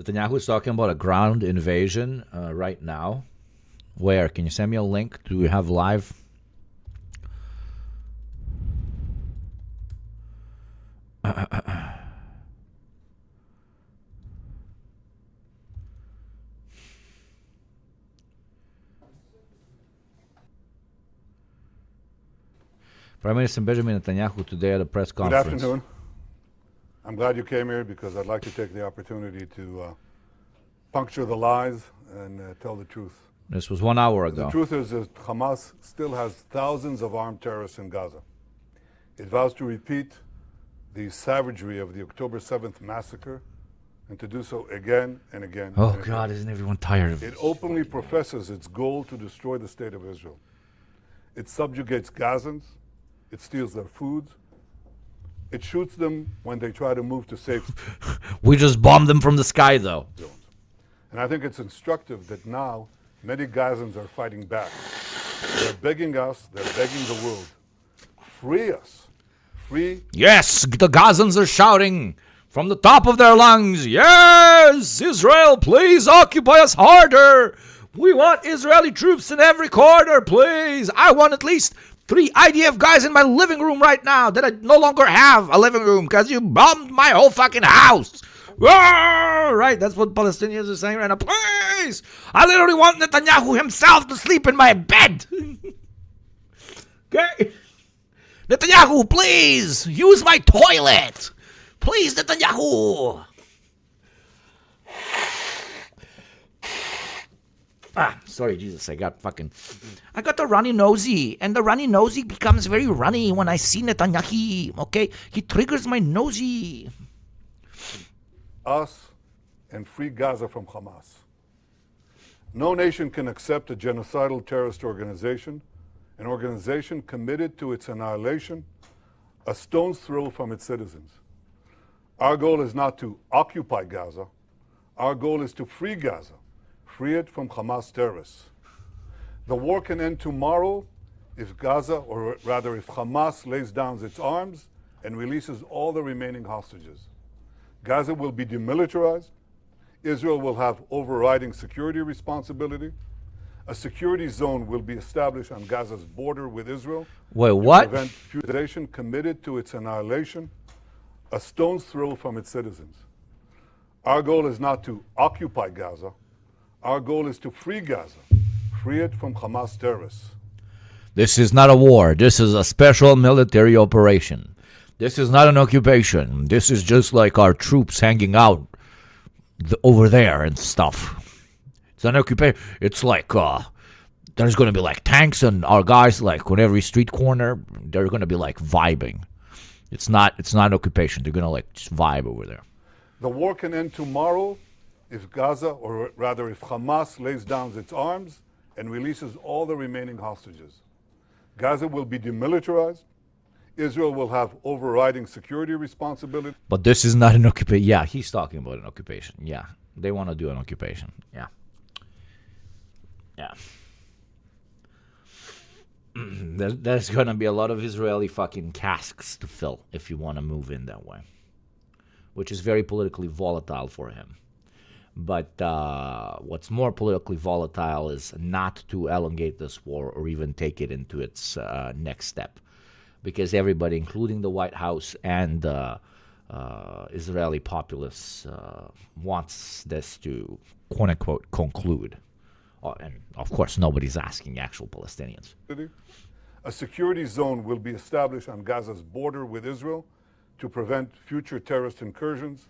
Netanyahu is talking about a ground invasion right now. Where? Can you send me a link? Do we have live? Prime Minister Benjamin Netanyahu today at a press conference. Good afternoon. I'm glad you came here because I'd like to take the opportunity to puncture the lies and tell the truth. This was 1 hour ago. The truth is that Hamas still has thousands of armed terrorists in Gaza. It vows to repeat the savagery of the October 7th massacre and to do so again and again. Oh, and God, again. isn't everyone tired of it? It openly professes its goal to destroy the state of Israel. It subjugates Gazans. It steals their food. It shoots them when they try to move to safety. We just bombed them from the sky, though. And I think it's instructive that now many Gazans are fighting back. They're begging us, they're begging the world, free us. Free. Yes, the Gazans are shouting from the top of their lungs, yes, Israel, please occupy us harder. We want Israeli troops in every corner, please. I want at least 3 IDF guys in my living room right now that I no longer have a living room because you bombed my whole fucking house. Right, that's what Palestinians are saying right now. Please, I literally want Netanyahu himself to sleep in my bed. Okay? Netanyahu, please, use my toilet. Please, Netanyahu. Sorry, Jesus, I got the runny nosy, and the runny nosy becomes very runny when I see Netanyahu, okay? He triggers my nosy. Us and free Gaza from Hamas. No nation can accept a genocidal terrorist organization, an organization committed to its annihilation, a stone's throw from its citizens. Our goal is not to occupy Gaza. Our goal is to free Gaza. Free it from Hamas terrorists. The war can end tomorrow if Gaza, or rather if Hamas lays down its arms and releases all the remaining hostages. Gaza will be demilitarized. Israel will have overriding security responsibility. A security zone will be established on Gaza's border with Israel. Wait, what? To prevent future nation committed to its annihilation, a stone's throw from its citizens. Our goal is not to occupy Gaza. Our goal is to free Gaza, free it from Hamas terrorists. This is not a war. This is a special military operation. This is not an occupation. This is just like our troops hanging out over there and stuff. It's not an occupation. It's like there's going to be like tanks and our guys like on every street corner. They're going to be like vibing. It's not an occupation. They're going to like just vibe over there. The war can end tomorrow if Gaza, or rather if Hamas lays down its arms and releases all the remaining hostages. Gaza will be demilitarized. Israel will have overriding security responsibility. But this is not an occupation. Yeah, he's talking about an occupation. Yeah, they want to do an occupation. Yeah. Yeah. There's going to be a lot of Israeli fucking casks to fill if you want to move in that way, which is very politically volatile for him. But what's more politically volatile is not to elongate this war or even take it into its next step. Because everybody, including the White House and Israeli populace, wants this to, quote-unquote, conclude. And, of course, nobody's asking actual Palestinians. A security zone will be established on Gaza's border with Israel to prevent future terrorist incursions.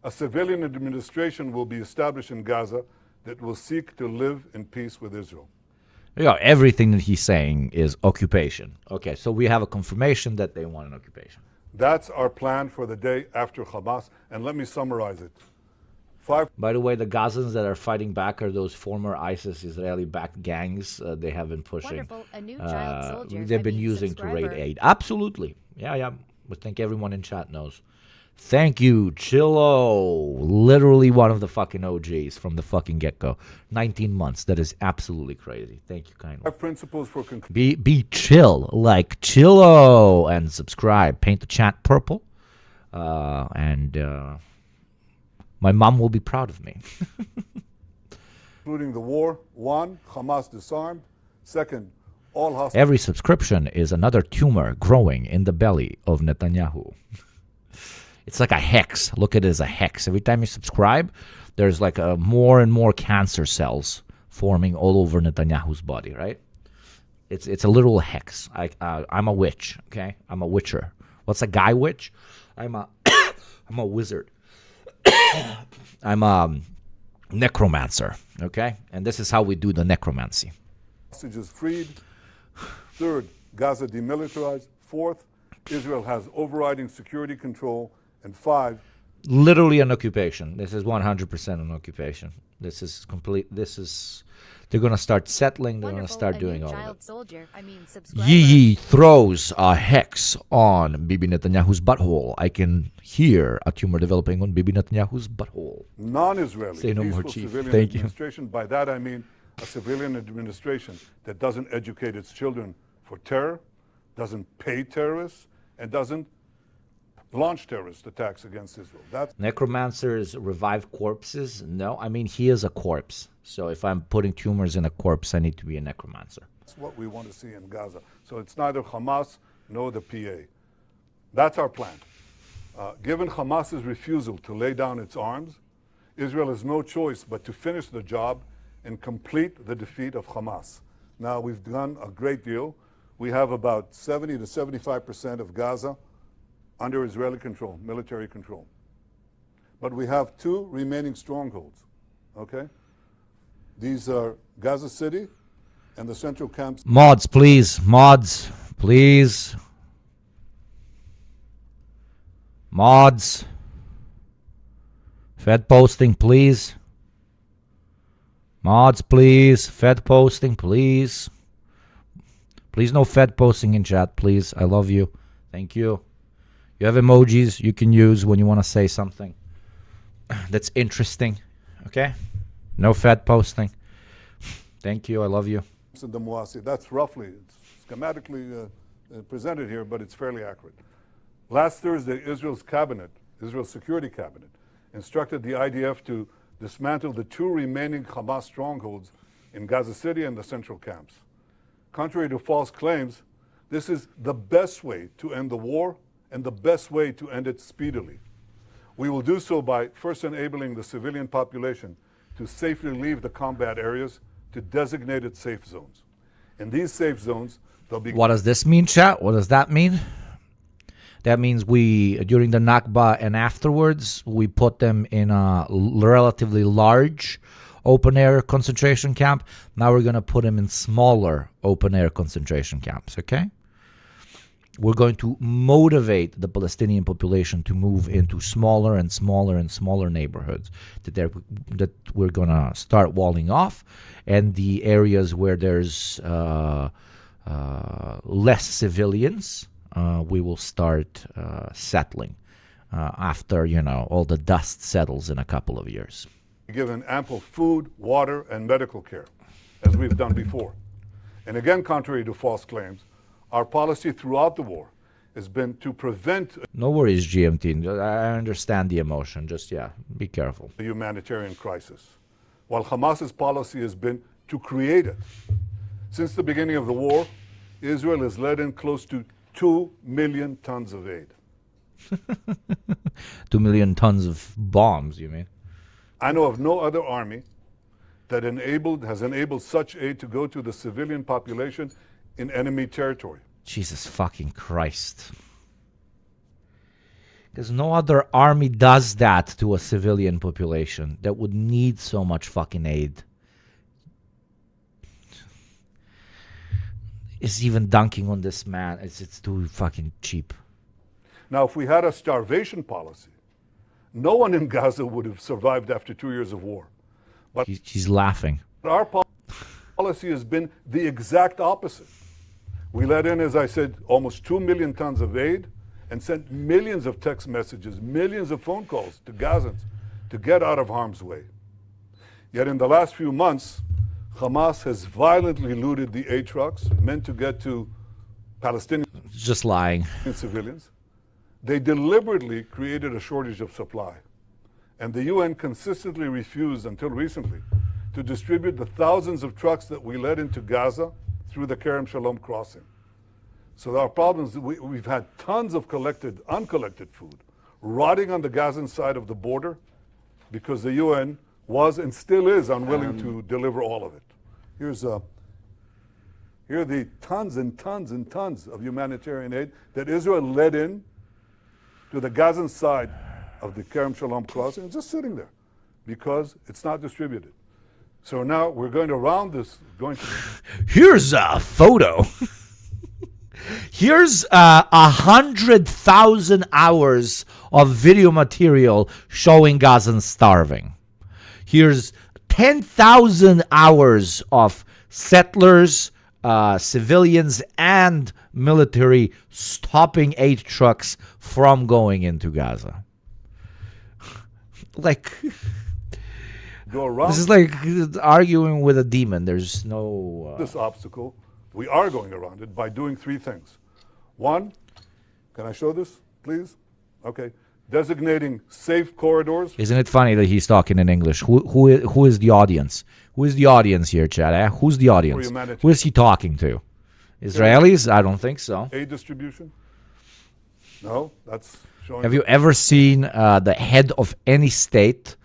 A civilian administration will be established in Gaza that will seek to live in peace with Israel. Yeah, everything that he's saying is occupation. Okay, so we have a confirmation that they want an occupation. That's our plan for the day after Hamas, and let me summarize it. By the way, the Gazans that are fighting back are those former ISIS Israeli-backed gangs they have been pushing. Wonderful. A new child soldier. They've been using to raid aid. Absolutely. Yeah. I think everyone in chat knows. Thank you, Chillo. Literally one of the fucking OGs from the fucking get-go. 19 months. That is absolutely crazy. Thank you kindly. 5 principles for be chill, like Chillo, and subscribe. Paint the chat purple. And My mom will be proud of me. including the war. One, Hamas disarmed. Second, all hostile Every subscription is another tumor growing in the belly of Netanyahu. It's like a hex. Look at it as a hex. Every time you subscribe, there's like more and more cancer cells forming all over Netanyahu's body, right? It's a literal hex. I'm a witch, okay? I'm a witcher. What's a guy witch? I'm a I'm a wizard. I'm a necromancer, okay? And this is how we do the necromancy. hostages freed. Third, Gaza demilitarized. Fourth, Israel has overriding security control. And five, Literally an occupation. This is 100% an occupation. This is complete. They're going to start settling. They're going to start doing all of it. Soldier, I mean, Yee throws a hex on Bibi Netanyahu's butthole. I can hear a tumor developing on Bibi Netanyahu's butthole. non-Israeli Say no more, peaceful Chief. civilian Thank you. administration. By that I mean a civilian administration that doesn't educate its children for terror, doesn't pay terrorists, and doesn't launch terrorist attacks against Israel. That's Necromancers revive corpses? No, I mean, he is a corpse. So if I'm putting tumors in a corpse, I need to be a necromancer. what we want to see in Gaza. So it's neither Hamas nor the PA. That's our plan. Given Hamas's refusal to lay down its arms, Israel has no choice but to finish the job and complete the defeat of Hamas. Now, we've done a great deal. We have about 70 to 75% of Gaza under Israeli control, military control. But we have two remaining strongholds, okay? These are Gaza City and the central camps. Mods, please. Mods, please. Mods. Fed posting, please. Mods, please. Fed posting, please. Please no Fed posting in chat, please. I love you. Thank you. You have emojis you can use when you want to say something that's interesting. Okay? No Fed posting. Thank you. I love you. And the Muasi. That's roughly, it's schematically presented here, but it's fairly accurate. Last Thursday, Israel's Security Cabinet, instructed the IDF to dismantle the two remaining Hamas strongholds in Gaza City and the central camps. Contrary to false claims, this is the best way to end the war and the best way to end it speedily. We will do so by first enabling the civilian population to safely leave the combat areas to designated safe zones. In these safe zones, they'll be... What does this mean, chat? What does that mean? That means during the Nakba and afterwards, we put them in a relatively large open-air concentration camp. Now we're going to put them in smaller open-air concentration camps, okay? We're going to motivate the Palestinian population to move into smaller and smaller and smaller neighborhoods that we're going to start walling off, and the areas where there's less civilians, we will start settling after, all the dust settles in a couple of years. given ample food, water, and medical care, as we've done before. And again, contrary to false claims, our policy throughout the war has been to prevent No worries, GMT. I understand the emotion. Just, be careful. a humanitarian crisis, while Hamas's policy has been to create it. Since the beginning of the war, Israel has let in close to 2 million tons of aid. 2 million tons of bombs, you mean? I know of no other army that has enabled such aid to go to the civilian population in enemy territory. Jesus fucking Christ. Because no other army does that to a civilian population that would need so much fucking aid. It's even dunking on this man. It's too fucking cheap. Now, if we had a starvation policy, no one in Gaza would have survived after 2 years of war. But He's laughing. our policy has been the exact opposite. We let in, as I said, almost 2 million tons of aid and sent millions of text messages, millions of phone calls to Gazans to get out of harm's way. Yet in the last few months, Hamas has violently looted the aid trucks meant to get to Palestinian Just lying. civilians. They deliberately created a shortage of supply. And the UN consistently refused until recently to distribute the thousands of trucks that we led into Gaza through the Kerem Shalom crossing. So there are problems. We've had tons of uncollected food rotting on the Gazan side of the border because the UN was and still is unwilling to deliver all of it. Here are the tons and tons and tons of humanitarian aid that Israel led in to the Gazan side of the Kerem Shalom crossing. It's just sitting there because it's not distributed. So now we're going to round this. Here's a photo. Here's 100,000 hours of video material showing Gazans starving. Here's 10,000 hours of settlers, civilians, and military stopping aid trucks from going into Gaza. Like, this is like arguing with a demon. There's no... This obstacle, we are going around it by doing three things. One, can I show this, please? Okay. Designating safe corridors. Isn't it funny that he's talking in English? Who is the audience? Who is the audience here, Chad? Who's the audience? Who is he talking to? Israelis? I don't think so. Aid distribution? No, that's showing. Have you ever seen the head of any state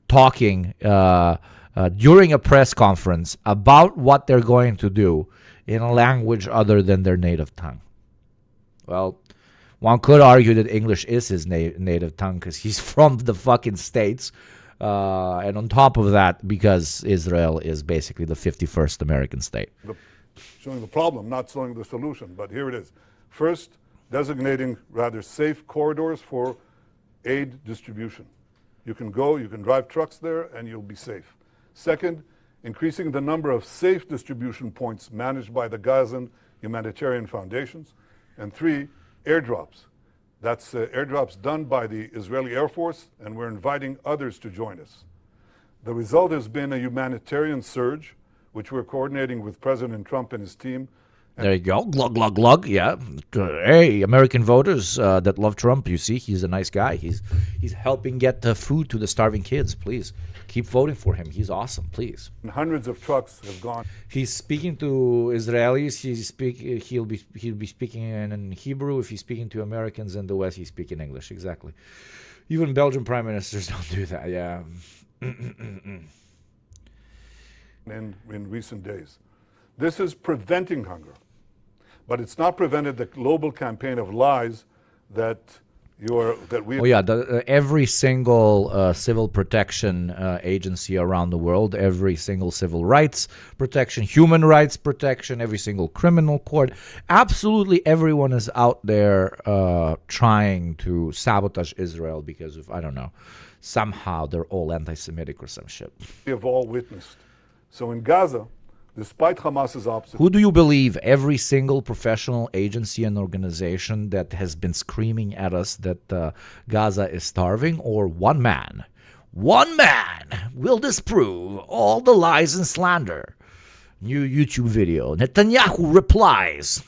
talking during a press conference about what they're going to do in a language other than their native tongue? Well, one could argue that English is his native tongue because he's from the fucking States. And on top of that, because Israel is basically the 51st American state. Showing the problem, not showing the solution, but here it is. First, designating rather safe corridors for aid distribution. You can go, you can drive trucks there, and you'll be safe. Second, increasing the number of safe distribution points managed by the Gazan humanitarian foundations. And three, airdrops. That's airdrops done by the Israeli Air Force, and we're inviting others to join us. The result has been a humanitarian surge, which we're coordinating with President Trump and his team. There you go. Glug, glug, glug. Yeah. Hey, American voters that love Trump, you see, he's a nice guy. He's helping get the food to the starving kids. Please keep voting for him. He's awesome. Please. And hundreds of trucks have gone. He's speaking to Israelis. He'll be speaking in Hebrew. If he's speaking to Americans in the West, he's speaking English. Exactly. Even Belgian prime ministers don't do that. Yeah. In recent days. This is preventing hunger. But it's not prevented the global campaign of lies that we... Oh, yeah. Every single civil protection agency around the world, every single civil rights protection, human rights protection, every single criminal court, absolutely everyone is out there trying to sabotage Israel because of, I don't know, somehow they're all anti-Semitic or some shit. We have all witnessed. So in Gaza, despite Hamas's obstacles... Who do you believe? Every single professional agency and organization that has been screaming at us that Gaza is starving, or one man? One man will disprove all the lies and slander. New YouTube video. Netanyahu replies.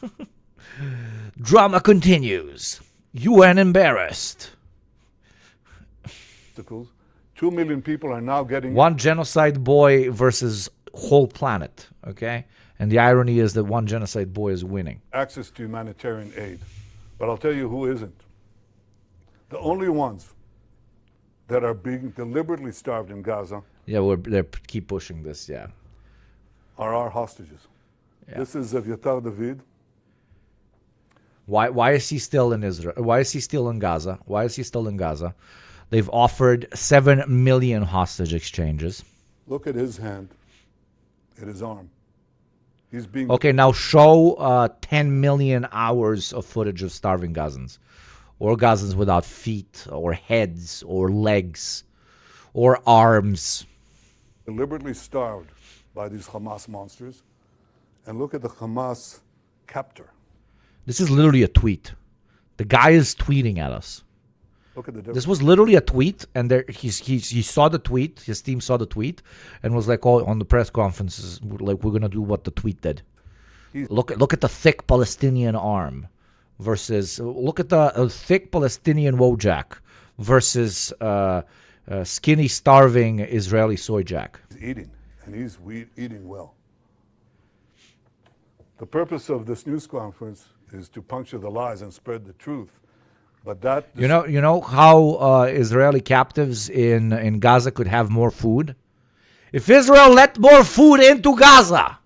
Drama continues. UN embarrassed. 2 million people are now getting... One genocide boy versus whole planet, okay? And the irony is that one genocide boy is winning. Access to humanitarian aid. But I'll tell you who isn't. The only ones that are being deliberately starved in Gaza... Yeah, they keep pushing this, yeah. ...are our hostages. Yeah. This is Aviatar David. Why is he still in Israel? Why is he still in Gaza? Why is he still in Gaza? They've offered 7 million hostage exchanges. Look at his hand, at his arm. He's being... Okay, now show 10 million hours of footage of starving Gazans. Or Gazans without feet, or heads, or legs, or arms. Deliberately starved by these Hamas monsters. And look at the Hamas captor. This is literally a tweet. The guy is tweeting at us. Look at the difference. This was literally a tweet, and he saw the tweet. His team saw the tweet, and was like, "Oh, on the press conferences, like we're gonna do what the tweet did." Look at the thick Palestinian arm, versus look at the thick Palestinian Wojak versus skinny, starving Israeli soy jack. He's eating, and he's eating well. The purpose of this news conference is to puncture the lies and spread the truth. But that You know how Israeli captives in Gaza could have more food? If Israel let more food into Gaza,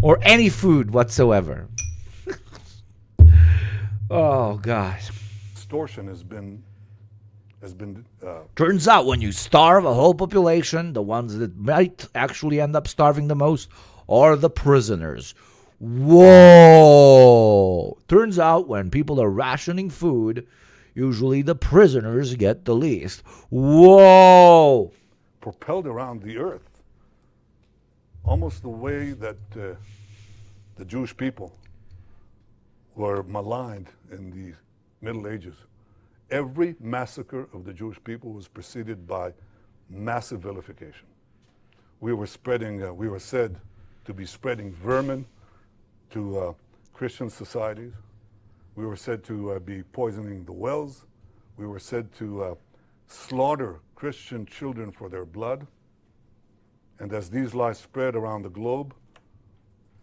or any food whatsoever. Oh God! extortion has been Turns out when you starve a whole population, the ones that might actually end up starving the most are the prisoners. Whoa! Turns out when people are rationing food, usually the prisoners get the least. Whoa! propelled around the earth, almost the way that the Jewish people were maligned in the Middle Ages. Every massacre of the Jewish people was preceded by massive vilification. We were said to be spreading vermin to Christian societies. We were said to be poisoning the wells. We were said to slaughter Christian children for their blood. And as these lies spread around the globe,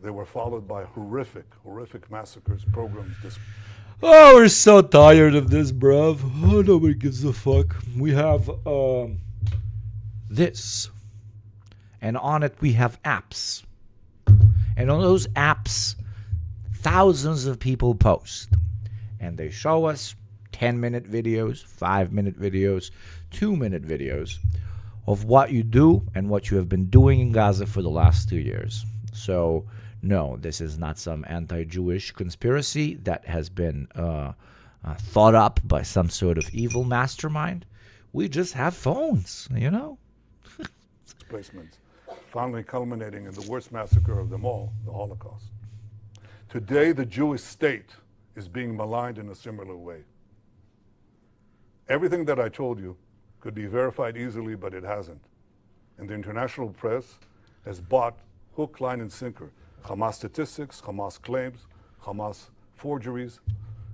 they were followed by horrific massacres, pogroms. Oh, we're so tired of this, bruv. Oh, nobody gives a fuck. We have this. And on it we have apps. And on those apps, thousands of people post. And they show us 10-minute videos, 5-minute videos, 2-minute videos of what you do and what you have been doing in Gaza for the last 2 years. So, no, this is not some anti-Jewish conspiracy that has been thought up by some sort of evil mastermind. We just have phones, you know? Displacements, finally culminating in the worst massacre of them all, the Holocaust. Today, the Jewish state is being maligned in a similar way. Everything that I told you could be verified easily, but it hasn't. And the international press has bought hook, line, and sinker Hamas statistics, Hamas claims, Hamas forgeries,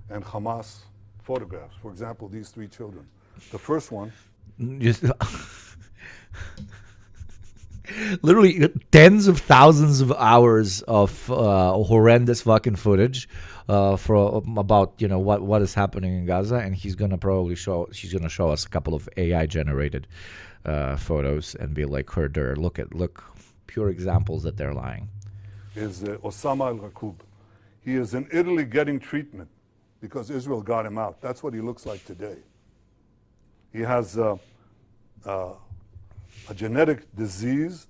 and Hamas photographs. For example, these 3 children. The first one... Literally tens of thousands of hours of horrendous fucking footage for about what is happening in Gaza, and she's gonna show us a couple of AI generated photos and be like, look, pure examples that they're lying. Is Osama al-Raqub. He is in Italy getting treatment because Israel got him out. That's what he looks like today. He has a genetic disease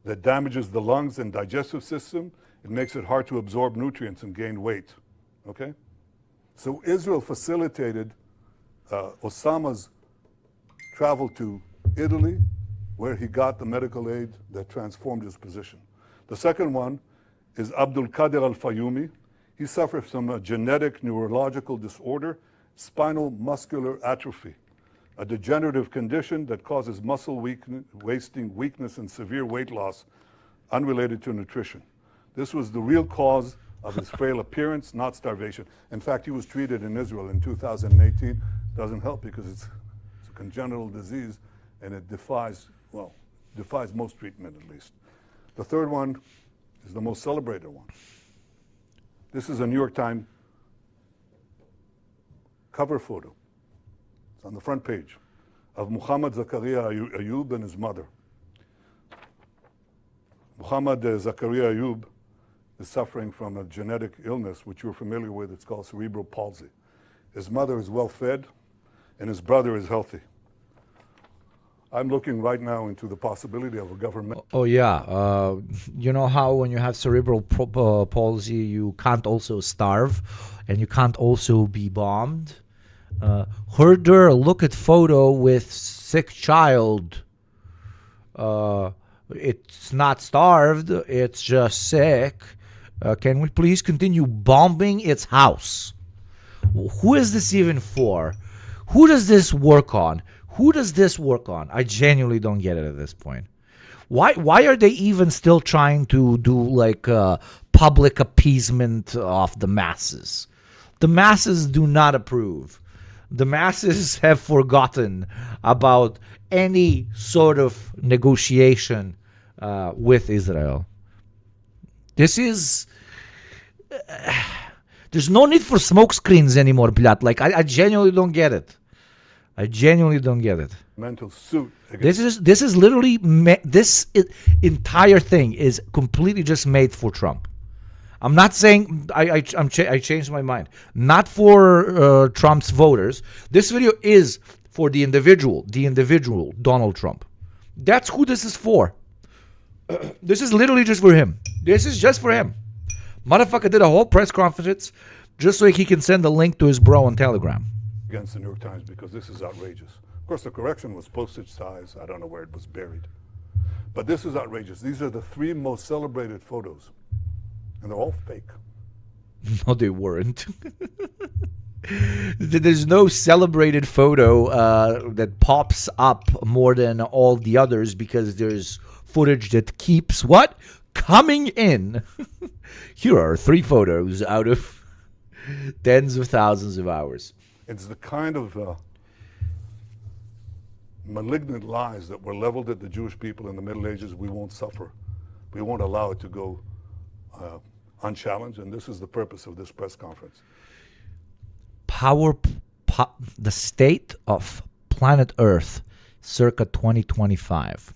that damages the lungs and digestive system. It makes it hard to absorb nutrients and gain weight. Okay? So Israel facilitated Osama's travel to Italy, where he got the medical aid that transformed his position. The second one is Abdul Qadir al-Fayumi. He suffers from a genetic neurological disorder, spinal muscular atrophy, a degenerative condition that causes muscle wasting, weakness, and severe weight loss unrelated to nutrition. This was the real cause of his frail appearance, not starvation. In fact, he was treated in Israel in 2018. Doesn't help because it's a congenital disease and it defies most treatment at least. The third one is the most celebrated one. This is a New York Times cover photo. It's on the front page of Muhammad Zakaria Ayub and his mother. Muhammad Zakaria Ayub is suffering from a genetic illness which you're familiar with. It's called cerebral palsy. His mother is well fed and his brother is healthy. I'm looking right now into the possibility of a government. Oh yeah, you know how when you have cerebral palsy, you can't also starve, and you can't also be bombed. Herder, look at photo with sick child. It's not starved; it's just sick. Can we please continue bombing its house? Who is this even for? Who does this work on? Who does this work on? I genuinely don't get it at this point. Why are they even still trying to do like public appeasement of the masses? The masses do not approve. The masses have forgotten about any sort of negotiation with Israel. This is... there's no need for smoke screens anymore, Blat. Like, I genuinely don't get it. I genuinely don't get it. Mental suit against This is literally entire thing is completely just made for Trump. I'm not saying I changed my mind. Not for Trump's voters. This video is for the individual Donald Trump. That's who this is for. This is literally just for him. This is just for him. Motherfucker did a whole press conference just so he can send a link to his bro on Telegram. against the New York Times because this is outrageous. Of course, the correction was postage size. I don't know where it was buried. But this is outrageous. These are the 3 most celebrated photos, and they're all fake. No, they weren't. There's no celebrated photo that pops up more than all the others because there's footage that keeps what? Coming in. Here are 3 photos out of tens of thousands of hours. It's the kind of malignant lies that were leveled at the Jewish people in the Middle Ages. We won't suffer. We won't allow it to go unchallenged, and this is the purpose of this press conference. The state of planet Earth circa 2025.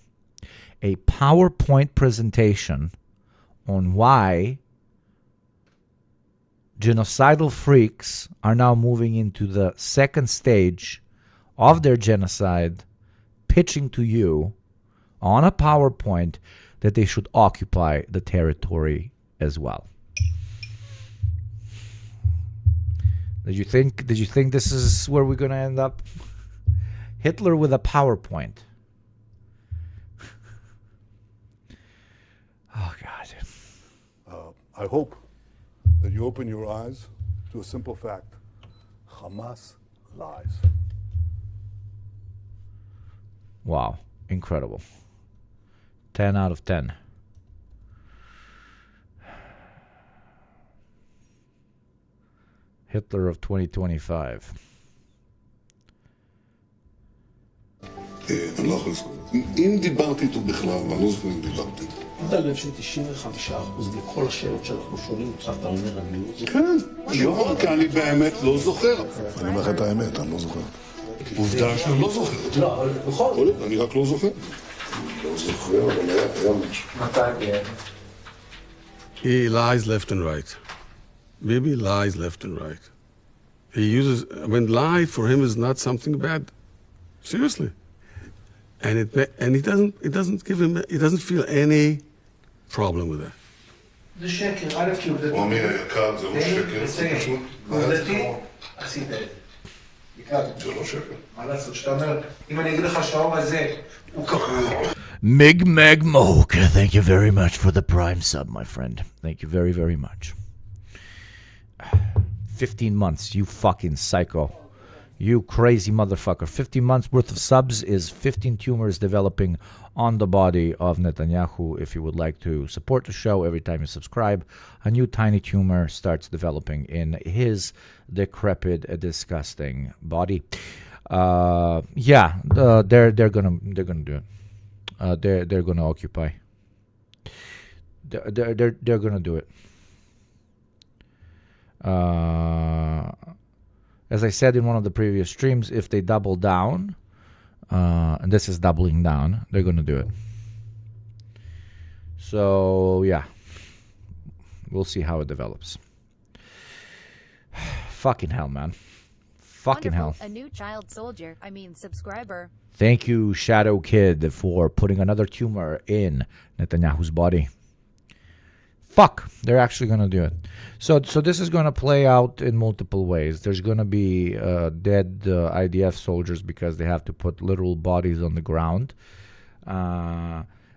A PowerPoint presentation on why genocidal freaks are now moving into the second stage of their genocide, pitching to you on a PowerPoint that they should occupy the territory as well. Did you think this is where we're going to end up? Hitler with a PowerPoint. Oh, God. I hope that you open your eyes to a simple fact. Hamas lies. Wow. Incredible. 10 out of 10. Hitler of 2025. אני לא יכול לזכור. אם דיברתי איתו בכלל, ואני לא זוכר אם דיברתי. אתה לב ש95% מכל השאלות שאנחנו שואלים, אתה אומר אני לא זוכר? כן, לא, כי אני באמת לא זוכר. אני אומר לך את האמת, אני לא זוכר. עובדה שאני לא זוכר. לא, אבל בכל זאת. אני רק לא זוכר. לא זוכר, אבל היה משהו. מתי? He lies left and right. Bibi lies left and right. He uses, lie for him is not something bad. Seriously. And he doesn't feel any problem with that. זה שקר, א' כי עובדתי. הוא אמיר היקר, זה לא שקר. עובדתי, עשית את זה. זה לא שקר. מה לעשות, שאתה אומר, אם אני אגיד לך שהאור הזה הוא כחול. Mig Meg Moke, thank you very much for the prime sub, my friend. Thank you very, very much. 15 months, you fucking psycho. You crazy motherfucker. 15 months worth of subs is 15 tumors developing on the body of Netanyahu. If you would like to support the show, every time you subscribe, a new tiny tumor starts developing in his decrepit, disgusting body. They're gonna do it. They're gonna occupy. They're gonna do it. As I said in one of the previous streams, if they double down, and this is doubling down, they're going to do it. So, yeah. We'll see how it develops. Fucking hell, man. Fucking hell. A new child soldier, subscriber. Thank you, Shadow Kid, for putting another tumor in Netanyahu's body. Fuck, they're actually going to do it. So this is going to play out in multiple ways. There's going to be dead IDF soldiers because they have to put literal bodies on the ground.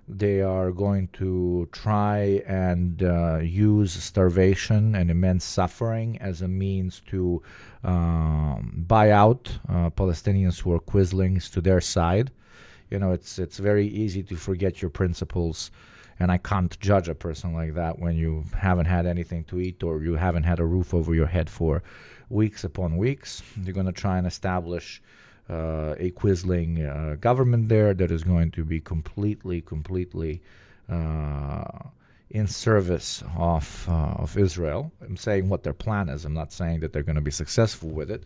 They are going to try and use starvation and immense suffering as a means to buy out Palestinians who are Quislings to their side. it's very easy to forget your principles, and I can't judge a person like that when you haven't had anything to eat or you haven't had a roof over your head for weeks upon weeks. They're going to try and establish a quisling government there that is going to be completely in service of Israel. I'm saying what their plan is. I'm not saying that they're going to be successful with it.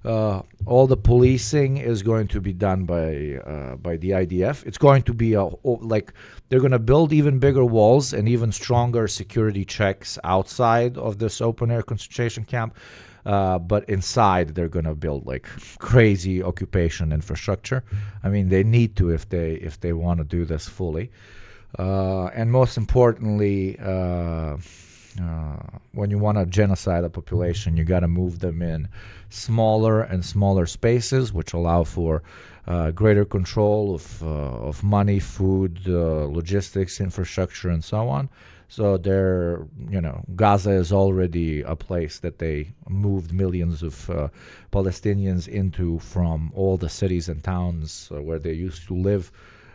All the policing is going to be done by the IDF. It's going to be they're going to build even bigger walls and even stronger security checks outside of this open air concentration camp. But inside, they're going to build like crazy occupation infrastructure. I mean, they need to if they want to do this fully. And most importantly, when you want to genocide a population, you got to move them in smaller and smaller spaces, which allow for greater control of money, food, logistics, infrastructure, and so on. So Gaza is already a place that they moved millions of Palestinians into from all the cities and towns where they used to live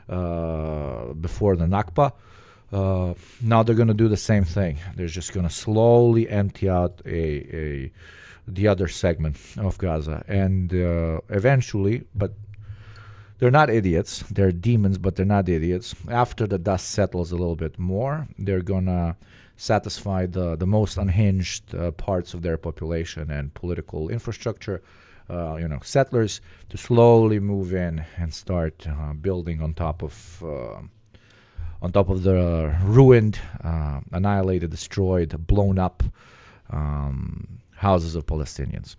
before the Nakba. Now they're going to do the same thing. They're just going to slowly empty out the other segment of Gaza, and eventually, but they're not idiots. They're demons, but they're not idiots. After the dust settles a little bit more, they're going to satisfy the most unhinged parts of their population and political infrastructure, settlers, to slowly move in and start building on top of the ruined, annihilated, destroyed, blown up houses of Palestinians.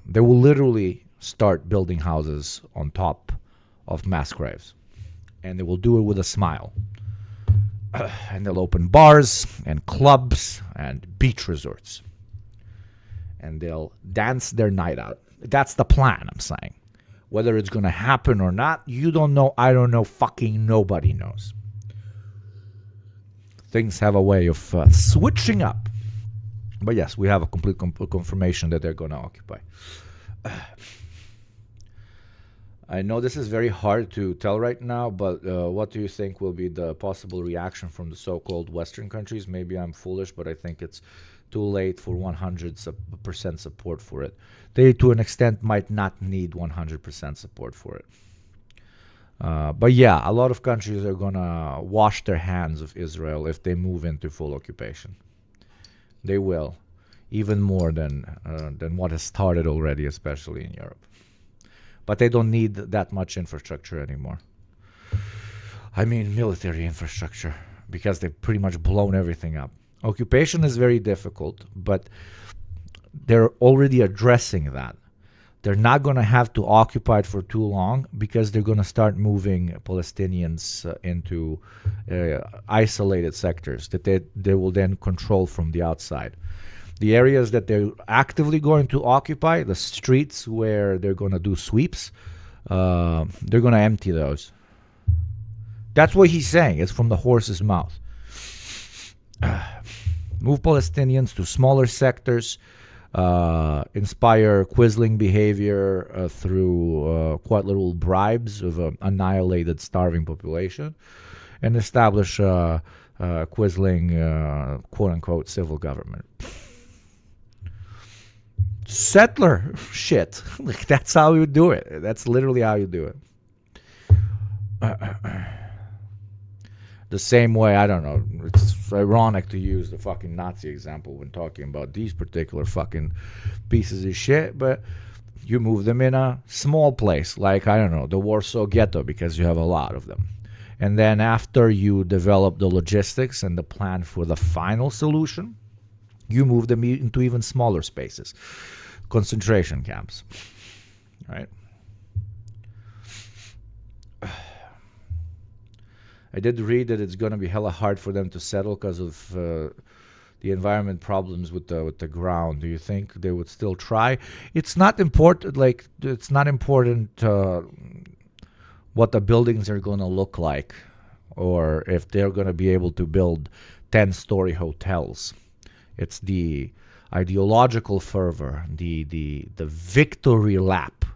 They will literally start building houses on top of mass graves, and they will do it with a smile. And they'll open bars and clubs and beach resorts, and they'll dance their night out. That's the plan, I'm saying. Whether it's going to happen or not, you don't know, I don't know, fucking nobody knows. Things have a way of switching up. But yes, we have a complete confirmation that they're going to occupy. I know this is very hard to tell right now, but what do you think will be the possible reaction from the so-called Western countries? Maybe I'm foolish, but I think it's too late for 100% support for it. They, to an extent, might not need 100% support for it. But yeah, a lot of countries are going to wash their hands of Israel if they move into full occupation. They will, even more than what has started already, especially in Europe. But they don't need that much infrastructure anymore. I mean military infrastructure, because they've pretty much blown everything up. Occupation is very difficult, but they're already addressing that. They're not going to have to occupy it for too long, because they're going to start moving Palestinians into isolated sectors that they will then control from the outside. The areas that they're actively going to occupy, the streets where they're going to do sweeps, they're going to empty those. That's what he's saying. It's from the horse's mouth. Move Palestinians to smaller sectors, inspire quisling behavior through quite little bribes of an annihilated, starving population, and establish quisling, quote-unquote, civil government. Settler shit. Like, that's how you do it. That's literally how you do it. The same way, I don't know, it's ironic to use the fucking Nazi example when talking about these particular fucking pieces of shit, but you move them in a small place, like, I don't know, the Warsaw Ghetto, because you have a lot of them. And then after you develop the logistics and the plan for the final solution, you move them into even smaller spaces, concentration camps, right? I did read that it's going to be hella hard for them to settle because of the environment problems with the ground. Do you think they would still try? It's not important. Like, it's not important what the buildings are going to look like, or if they're going to be able to build 10-story hotels. It's the ideological fervor, the victory lap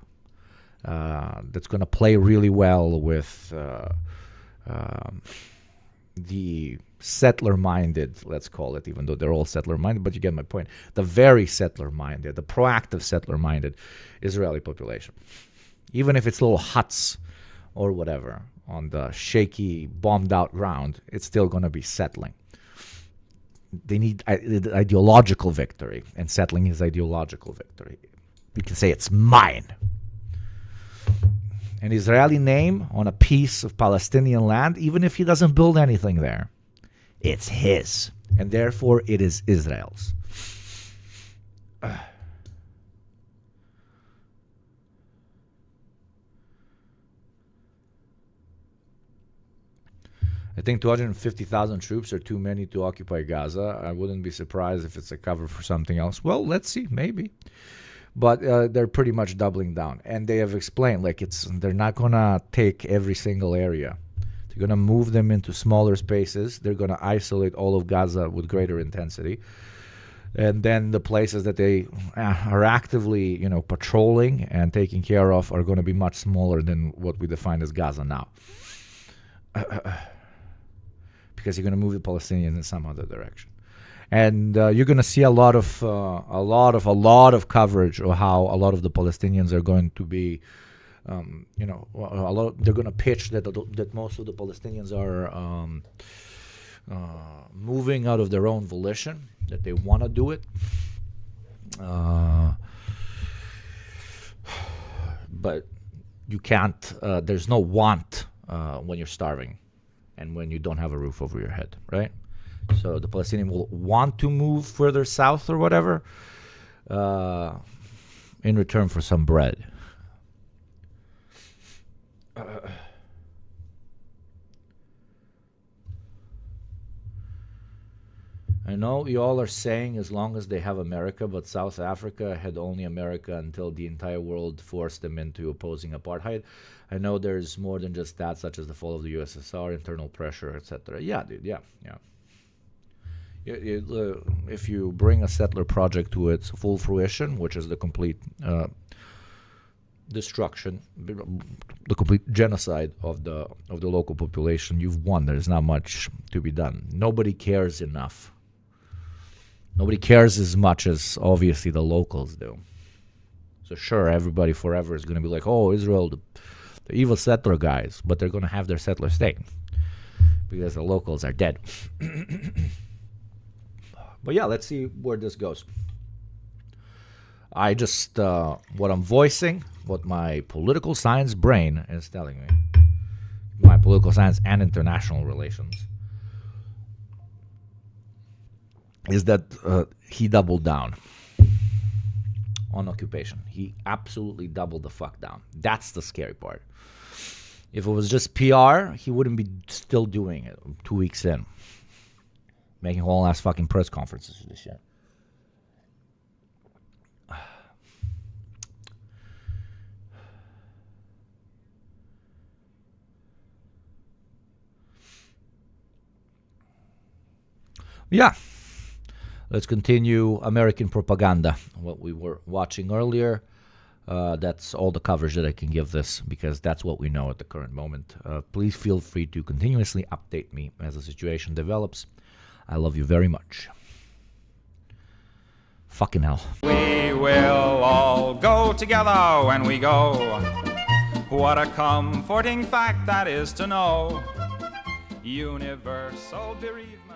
that's going to play really well with the settler-minded, let's call it, even though they're all settler-minded, but you get my point. The very settler-minded, the proactive settler-minded Israeli population. Even if it's little huts or whatever on the shaky, bombed-out ground, it's still going to be settling. They need ideological victory, and settling is ideological victory. You can say it's mine. An Israeli name on a piece of Palestinian land, even if he doesn't build anything there, it's his, and therefore it is Israel's. I think 250,000 troops are too many to occupy Gaza. I wouldn't be surprised if it's a cover for something else. Well, let's see, maybe. But they're pretty much doubling down. And they have explained, like, they're not going to take every single area. They're going to move them into smaller spaces. They're going to isolate all of Gaza with greater intensity. And then the places that they are actively, patrolling and taking care of are going to be much smaller than what we define as Gaza now. Because you're going to move the Palestinians in some other direction. And you're going to see a lot of coverage of how a lot of the Palestinians are going to be, they're going to pitch that most of the Palestinians are moving out of their own volition, that they want to do it. But you can't. There's no want when you're starving, and when you don't have a roof over your head, right? So the Palestinian will want to move further south or whatever in return for some bread. I know you all are saying as long as they have America, but South Africa had only America until the entire world forced them into opposing apartheid. I know there's more than just that, such as the fall of the USSR, internal pressure, etc. Yeah, dude, yeah. If you bring a settler project to its full fruition, which is the complete destruction, the complete genocide of the local population, you've won. There's not much to be done. Nobody cares enough. Nobody cares as much as obviously the locals do. So sure, everybody forever is going to be like, oh, Israel, the evil settler guys, but they're going to have their settler state because the locals are dead. But yeah, let's see where this goes. I just, what I'm voicing, what my political science brain is telling me, my political science and international relations, is that he doubled down on occupation. He absolutely doubled the fuck down. That's the scary part. If it was just PR, he wouldn't be still doing it 2 weeks in. Making whole ass fucking press conferences for this shit. Yeah. Let's continue American propaganda. What we were watching earlier. That's all the coverage that I can give this because that's what we know at the current moment. Please feel free to continuously update me as the situation develops. I love you very much. Fucking hell. We will all go together when we go. What a comforting fact that is to know. Universal bereavement.